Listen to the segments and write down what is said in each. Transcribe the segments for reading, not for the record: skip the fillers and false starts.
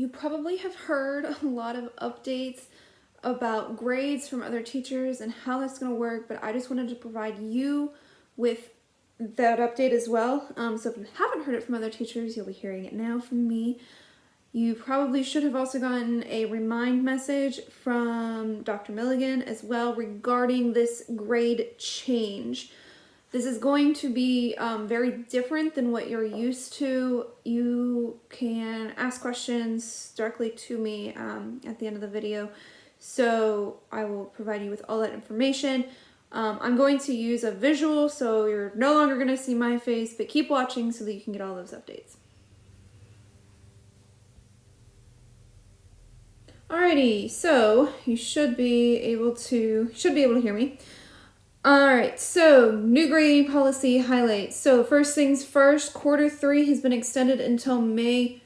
You probably have heard a lot of updates about grades from other teachers and how that's going to work, but I just wanted to provide you with that update as well. So if you haven't heard it from other teachers, you'll be hearing it now from me. You probably should have also gotten a remind message from Dr. Milligan as well regarding this grade change. This is going to be very different than what you're used to. You can ask questions directly to me at the end of the video. So I will provide you with all that information. I'm going to use a visual, so you're no longer going to see my face, but keep watching so that you can get all those updates. Alrighty, so you should be able to hear me. Alright, so new grading policy highlights. So first things first, quarter 3 has been extended until May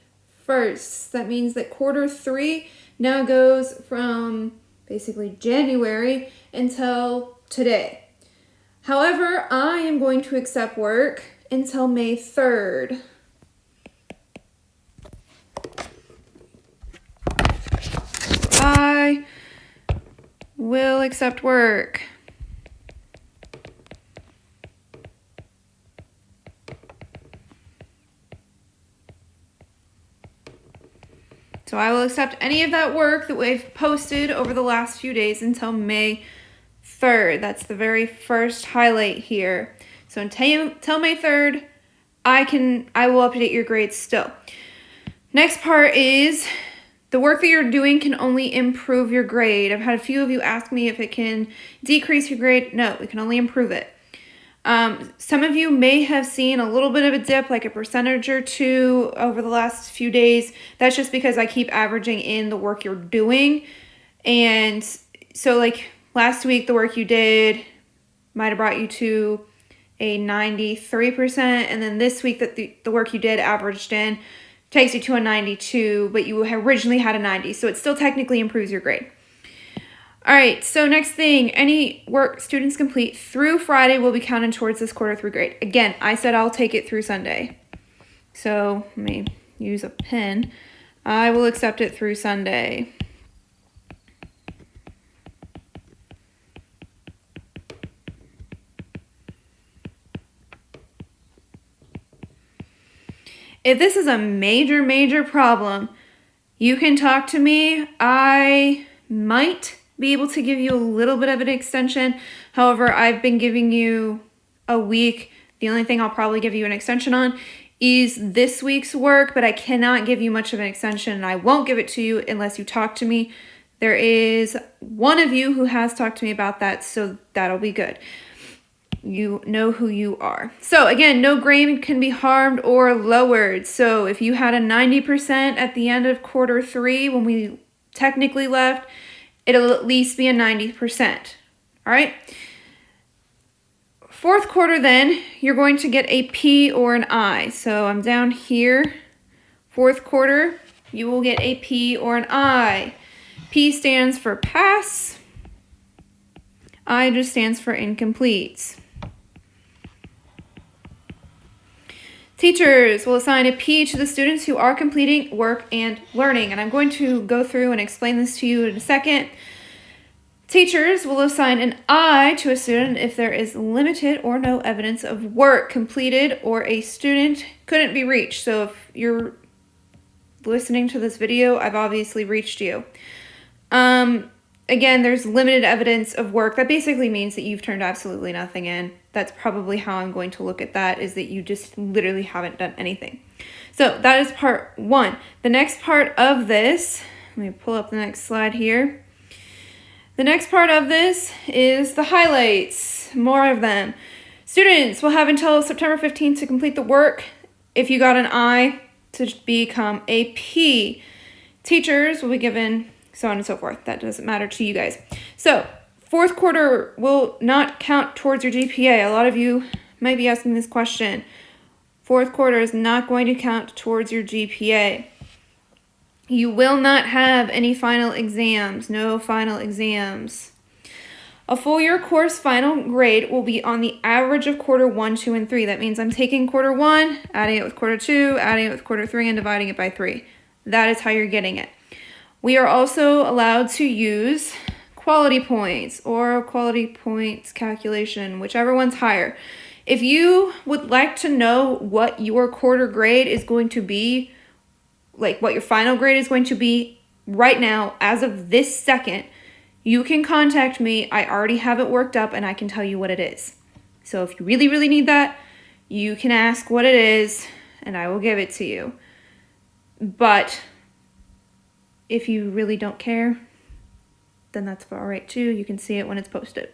1st. That means that quarter 3 now goes from basically January until today. However, I am going to accept work until May 3rd. I will accept work. So I will accept any of that work that we've posted over the last few days until May 3rd. That's the very first highlight here. So until May 3rd, I will update your grades still. Next part is the work that you're doing can only improve your grade. I've had a few of you ask me if it can decrease your grade. No, it can only improve it. Some of you may have seen a little bit of a dip, like a percentage or two over the last few days. That's just because I keep averaging in the work you're doing. And so like last week, the work you did might have brought you to a 93%. And then this week that the work you did averaged in takes you to a 92, but you originally had a 90. So it still technically improves your grade. All right, so next thing, any work students complete through Friday will be counted towards this quarter 3 grade. Again, I said I'll take it through Sunday. So let me use a pen. I will accept it through Sunday. If this is a major problem, you can talk to me. I might be able to give you a little bit of an extension. However, I've been giving you a week. The only thing I'll probably give you an extension on is this week's work, but I cannot give you much of an extension, and I won't give it to you unless you talk to me. There is one of you who has talked to me about that, so that'll be good. You know who you are. So again, no grade can be harmed or lowered. So if you had a 90% at the end of quarter 3 when we technically left, it'll at least be a 90%. All right. Fourth quarter, then, you're going to get a P or an I. So I'm down here. Fourth quarter, you will get a P or an I. P stands for pass. I just stands for incomplete. Teachers will assign a P to the students who are completing work and learning. And I'm going to go through and explain this to you in a second. Teachers will assign an I to a student if there is limited or no evidence of work completed or a student couldn't be reached. So if you're listening to this video, I've obviously reached you. Again, there's limited evidence of work. That basically means that you've turned absolutely nothing in. That's probably how I'm going to look at that, is that you just literally haven't done anything. So that is part 1. The next part of this, let me pull up the next slide here. The next part of this is the highlights, more of them. Students will have until September 15th to complete the work. If you got an I, to become a P. Teachers will be given so on and so forth. That doesn't matter to you guys. So fourth quarter will not count towards your GPA. A lot of you might be asking this question. Fourth quarter is not going to count towards your GPA. You will not have any final exams. No final exams. A full year course final grade will be on the average of quarter 1, 2, and 3. That means I'm taking quarter 1, adding it with quarter 2, adding it with quarter 3, and dividing it by 3. that is how you're getting it. We are also allowed to use quality points or quality points calculation, whichever one's higher. If you would like to know what your quarter grade is going to be, like what your final grade is going to be right now, as of this second, you can contact me. I already have it worked up and I can tell you what it is. So if you really, really need that, you can ask what it is and I will give it to you. But if you really don't care, then that's all right too. You can see it when it's posted.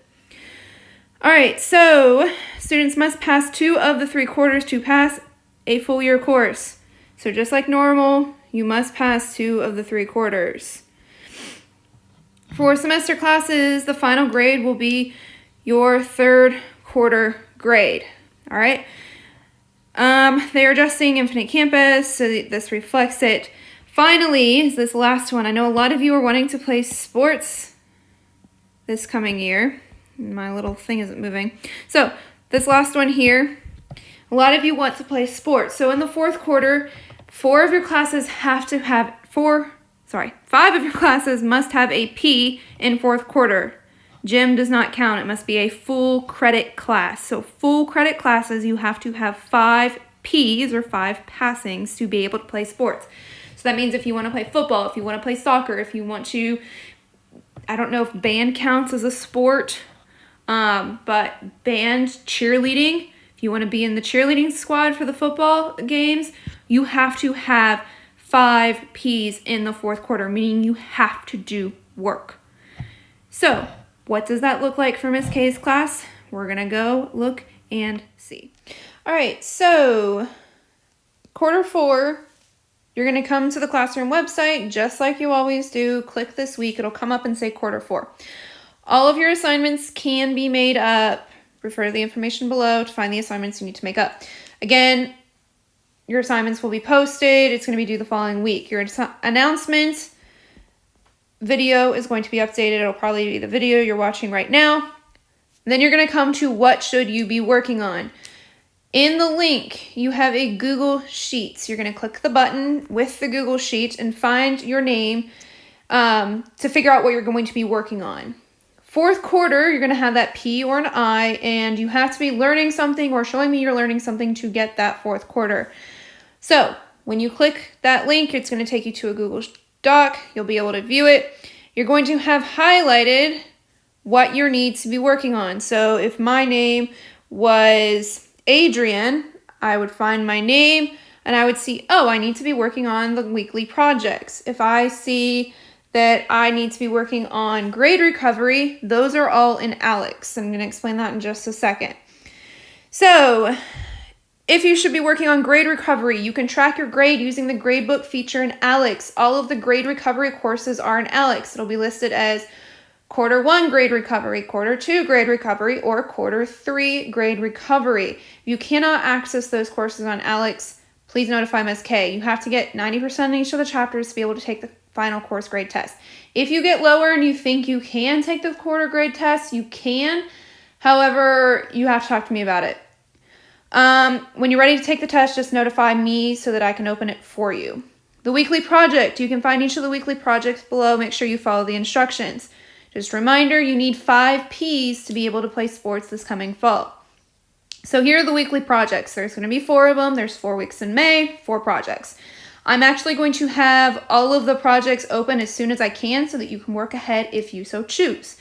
All right, so students must pass 2 of the 3 quarters to pass a full year course. So just like normal, you must pass 2 of the 3 quarters. For semester classes, the final grade will be your 3rd quarter grade. All right. They are adjusting Infinite Campus, so this reflects it. Finally, is this last one. I know a lot of you are wanting to play sports this coming year. My little thing isn't moving. So this last one here, a lot of you want to play sports. So in the 4th quarter, 5 of your classes must have a P in 4th quarter. Gym does not count. It must be a full credit class. So full credit classes, you have to have 5 Ps or 5 passings to be able to play sports. So that means if you want to play football, if you want to play soccer, if you want to, I don't know if band counts as a sport, but band cheerleading, if you want to be in the cheerleading squad for the football games, you have to have 5 Ps in the 4th quarter, meaning you have to do work. So what does that look like for Miss K's class? We're going to go look and see. All right, so quarter 4, you're going to come to the classroom website just like you always do. Click this week. It'll come up and say quarter 4. All of your assignments can be made up. Refer to the information below to find the assignments you need to make up. Again, your assignments will be posted. It's going to be due the following week. Your announcement video is going to be updated. It'll probably be the video you're watching right now. Then you're going to come to what should you be working on. In the link, you have a Google Sheets. You're going to click the button with the Google Sheet and find your name to figure out what you're going to be working on. 4th quarter, you're going to have that P or an I, and you have to be learning something or showing me you're learning something to get that 4th quarter. So when you click that link, it's going to take you to a Google Doc. You'll be able to view it. You're going to have highlighted what you need to be working on. So if my name was Adrian, I would find my name and I would see, oh, I need to be working on the weekly projects. If I see that I need to be working on grade recovery, those are all in ALEKS. I'm going to explain that in just a second. So if you should be working on grade recovery, you can track your grade using the gradebook feature in ALEKS. All of the grade recovery courses are in ALEKS. It'll be listed as quarter 1 grade recovery, quarter 2 grade recovery, or quarter 3 grade recovery. If you cannot access those courses on ALEKS, please notify Ms. K. You have to get 90% in each of the chapters to be able to take the final course grade test. If you get lower and you think you can take the quarter grade test, you can. However, you have to talk to me about it. When you're ready to take the test, just notify me so that I can open it for you. The weekly project, you can find each of the weekly projects below. Make sure you follow the instructions. Just a reminder, you need 5 Ps to be able to play sports this coming fall. So here are the weekly projects. There's going to be 4 of them. There's 4 weeks in May, 4 projects. I'm actually going to have all of the projects open as soon as I can so that you can work ahead if you so choose.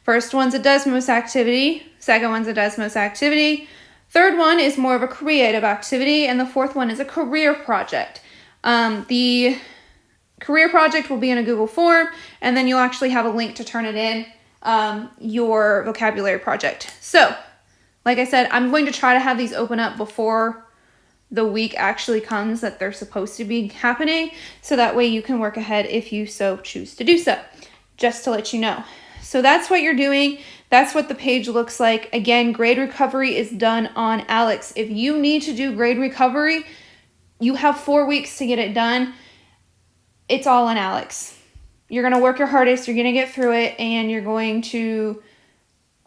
First one's a Desmos activity. Second one's a Desmos activity. Third one is more of a creative activity. And the 4th one is a career project. The career project will be in a Google form, and then you'll actually have a link to turn it in, your vocabulary project. So, like I said, I'm going to try to have these open up before the week actually comes that they're supposed to be happening, so that way you can work ahead if you so choose to do so, just to let you know. So that's what you're doing. That's what the page looks like. Again, grade recovery is done on ALEKS. If you need to do grade recovery, you have 4 weeks to get it done. It's all on ALEKS. You're going to work your hardest, you're going to get through it, and you're going to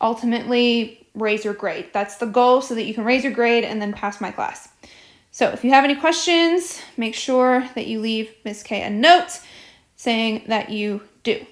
ultimately raise your grade. That's the goal, so that you can raise your grade and then pass my class. So if you have any questions, make sure that you leave Ms. K a note saying that you do.